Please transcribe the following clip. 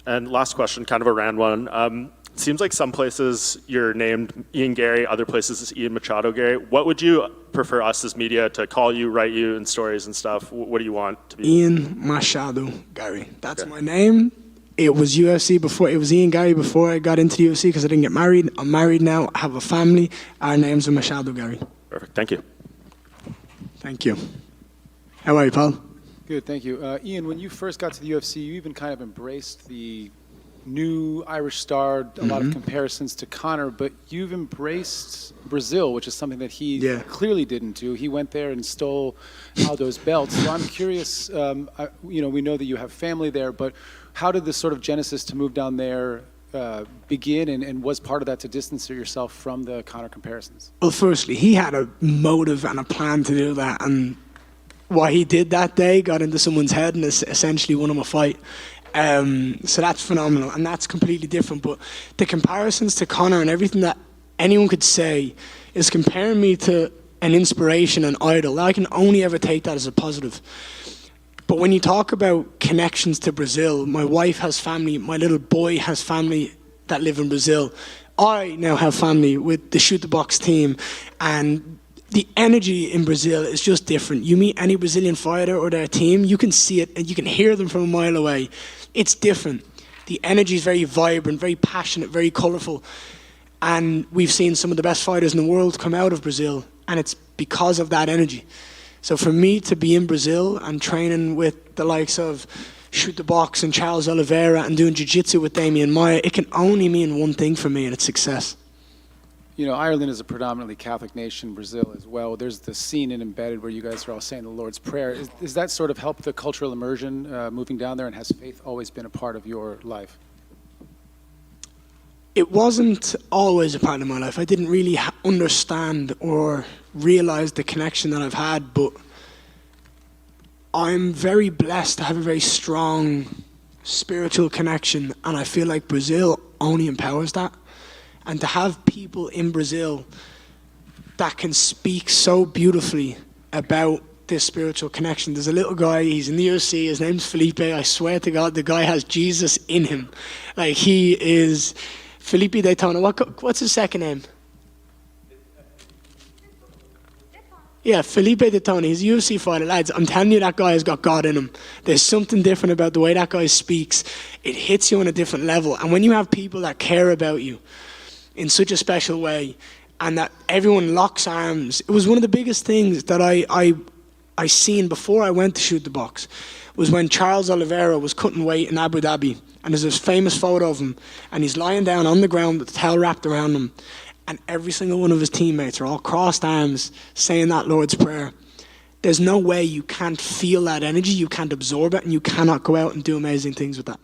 And last question, kind of a random one. It seems like some places you're named Ian Garry, other places it's Ian Machado Garry. What would you prefer us as media to call you, write you in stories and stuff? What do you want to be? Ian Machado Garry. That's my name. It was UFC before. It was Ian Garry before I got into the UFC because I didn't get married. I'm married now. I have a family. Our names are Machado Garry. Perfect. Thank you. Thank you. How are you, Paul? Good, thank you. Ian, when you first got to the UFC, you even kind of embraced the new Irish star, a lot of comparisons to Conor, but you've embraced Brazil, which is something that he clearly didn't do. He went there and stole Aldo's belts. So I'm curious, we know that you have family there, but how did this sort of genesis to move down there begin, and was part of that to distance yourself from the Conor comparisons? Well, firstly, he had a motive and a plan to do that, and what he did that day got into someone's head and essentially won him a fight. So that's phenomenal, and that's completely different. But the comparisons to Conor and everything that anyone could say is comparing me to an inspiration, an idol. I can only ever take that as a positive. But when you talk about connections to Brazil, my wife has family, my little boy has family that live in Brazil. I now have family with the Shoot the Box team, and the energy in Brazil is just different. You meet any Brazilian fighter or their team, you can see it and you can hear them from a mile away. It's different. The energy is very vibrant, very passionate, very colourful. And we've seen some of the best fighters in the world come out of Brazil, and it's because of that energy. So for me to be in Brazil and training with the likes of Shoot the Box and Charles Oliveira and doing jiu-jitsu with Damian Maia, it can only mean one thing for me, and it's success. You know, Ireland is a predominantly Catholic nation, Brazil as well. There's the scene in Embedded where you guys are all saying the Lord's Prayer. Is that sort of helped the cultural immersion moving down there, and has faith always been a part of your life? It wasn't always a part of my life. I didn't really understand or realize the connection that I've had, but I'm very blessed to have a very strong spiritual connection, and I feel like Brazil only empowers that. And to have people in Brazil that can speak so beautifully about this spiritual connection. There's a little guy, he's in the UFC, his name's Felipe. I swear to God, the guy has Jesus in him. Like, he is Felipe Daytona. What's his second name? Yeah, Felipe Daytona. He's a UFC fighter, lads. I'm telling you, that guy has got God in him. There's something different about the way that guy speaks. It hits you on a different level. And when you have people that care about you in such a special way, and that everyone locks arms. It was one of the biggest things that I seen before I went to Shoot the Box, was when Charles Oliveira was cutting weight in Abu Dhabi, and there's this famous photo of him, and he's lying down on the ground with the towel wrapped around him, and every single one of his teammates are all crossed arms saying that Lord's Prayer. There's no way you can't feel that energy, you can't absorb it, and you cannot go out and do amazing things with that.